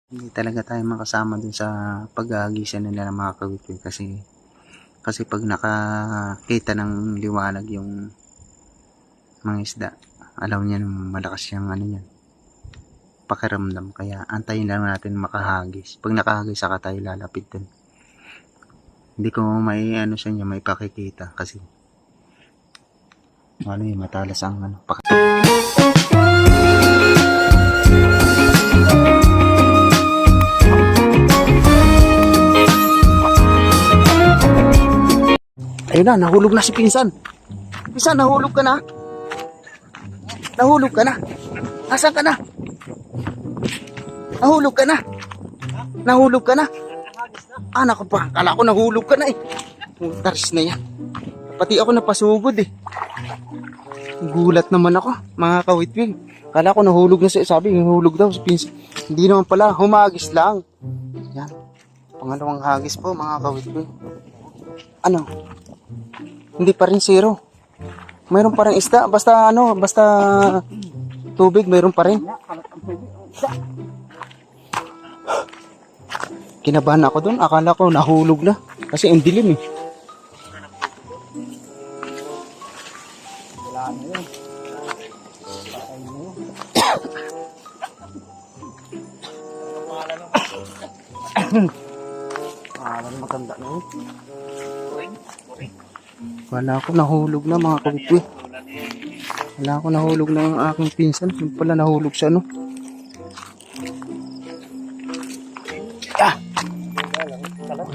Hindi talaga tayo makasama dun sa paghahagisa nila ng mga kawitwil kasi pag nakakita ng liwanag yung mga isda, alam niya malakas yung ano yan, pakiramdam. Kaya antayin lang natin makahagis. Pag nakahagis saka tayo lalapit dun. Hindi ko may ano sa inyo, may pakikita kasi ano yung matalas ang ano. Ayun na, nahulog na si Pinsan. Pinsan, nahulog ka na. Nahulog ka na. Nasaan ka na? Nahulog ka na. Nahulog ka na. Ah, naku pa. Kala ko nahulog ka na eh. Taris na yan. Pati ako napasugod eh. Gulat naman ako, mga kawitwil. Kala ko nahulog na siya. Sabi, nahulog daw si Pinsan. Hindi naman pala, humagis lang. Yan. Pangalawang hagis po, mga kawitwil. Ano? Hindi pa rin zero. Mayroon pa rin isda. Basta ano, basta tubig, mayroon pa rin. Kinabahan ako doon. Akala ko nahulog na. Kasi ang dilim eh. Wala na yun. Pangalan maganda na yun. Wala ako nahulog na, mga kawitwil. Wala ako nahulog na yung aking pinsan. Yung pala nahulog sa ano. Ah! Wala.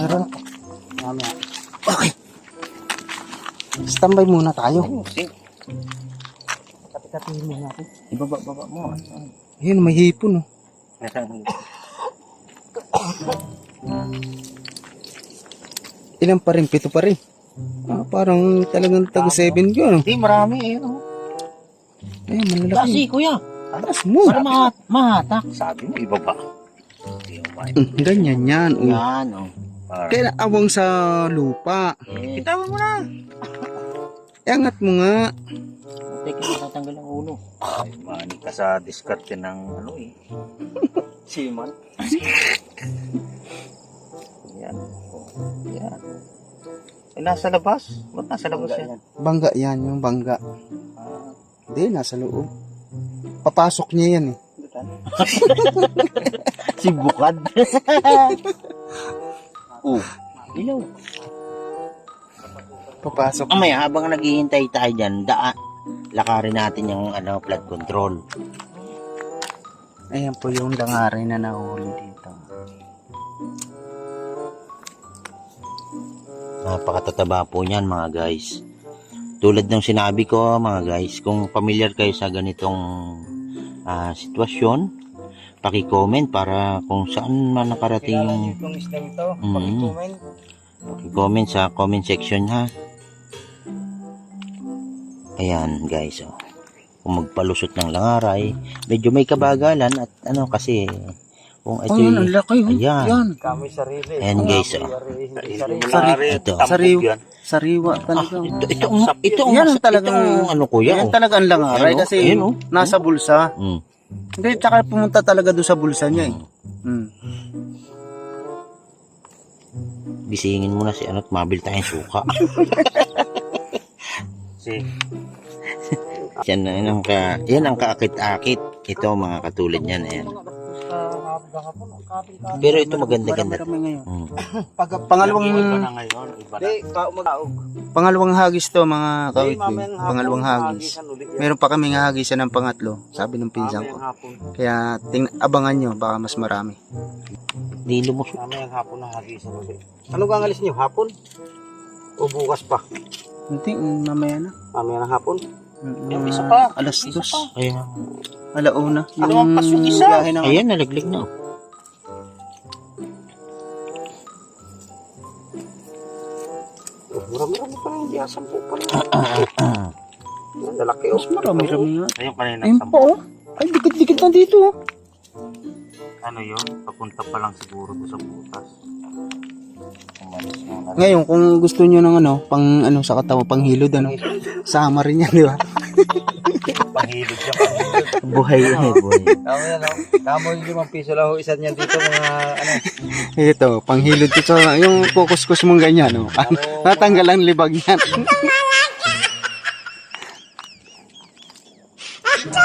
Meron. Okay. Standby muna tayo. Kati-katihin muna ako. Ibaba mo. Ayun, may hipon oh. Ilan pa rin? 7 pa rin. Ah, parang talagang tag 7 yun. Hindi, marami eh. Ay, malalaki. Kasi kuya, Alas mo. para mahatak. Sabi mo, iba ba? Ganyan yan. Oh. Yan, oh. Kaya awang sa lupa. Eh, Itawan mo na. Iangat mo nga. teka, matatanggal ang ulo. Ay, mani ka sa diskarte ng ano eh. Siman. Yan. Oh, yan. Eh, nasa labas? Ba't nasa labas yan? Bangga yan, yung bangga. Hindi, nasa loob. Papasok niya yan eh. Si Bukad. Oh, ilaw. Papasok. Mamaya, habang naghihintay tayo dyan, lakarin natin yung flood control. Ayan po yung langarin na nahuli dito. Napakatataba po niyan, mga guys. Tulad ng sinabi ko, mga guys, kung familiar kayo sa ganitong sitwasyon, paki-comment para kung saan man nakarating yung paki-comment sa comment section ha. Ayan guys, oh. Kung magpalusot ng langaray, medyo may kabagalan at ano kasi kung ito ang laki oh. Ayan. Yan. Kami sarili. Ayan guys, oh. Sariwa talaga. Ito yan ang talagang ano kuya, yan talaga ang langaray Ayan, kasi ayan, nasa bulsa. Hindi, tsaka pumunta talaga doon sa bulsa niya eh. Bisingin mo na si ano't mabil tayong suka. Yan ang kaakit-akit. Ito mga katulad niyan. Ayan. Pero ito maganda-ganda. Pangalawang hagis to mga kawitwil. Pangalawang hagis. Meron pa kaming hagisan ng pangatlo, sabi ng pinsan ko. Kaya abangan nyo, baka mas marami. Di lumusok. Mamayang hapon na hagisan ulit. Ano gang alis niyo? Hapon? O bukas pa? Hindi, mamaya na. Mamaya ng hapon? Yung isa pa. Alas 2. Ayan. Alauna. Ang pas yung isa. Ayan, nalaglag na. Marami-rami pa rin. Hindi asam po pa rin. Ang lalaki oh. Mas marami-rami nga. Ayun kanina. Ayun pa oh. Ay, dikit-dikit na dito oh. Ano yun? Papunta pa lang siguro doon sa butas. Ngayon, kung gusto nyo ng ano, pang ano sa katawan, pang hilod, ano, sama rin yan, di ba? Panghilod siya, panghilod. Buhay eh, buhay. Tama yan, no? Tama yung 5 piso lang ho, isa niyan dito, mga ano. Ito, panghilod ito. Yung kukuskus mong ganyan, no? Natanggal ang libag yan.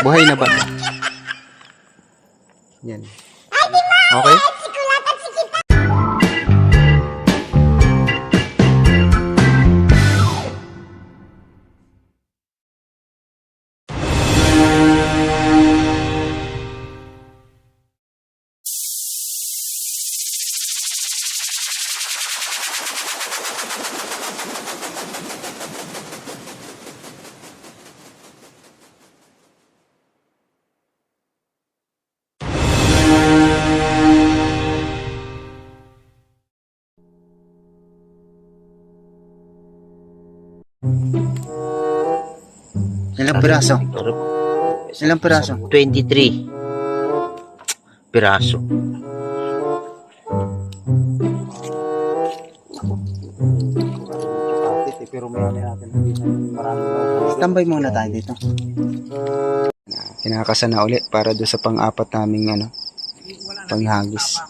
Buhay na ba? Yan. Okay? Ilang piraso? Ilang piraso? 23 piraso. Pero may natin maraming Tambay muna tayo dito. Kinakasa na ulit para doon sa pang-apat naming ano, panghagis.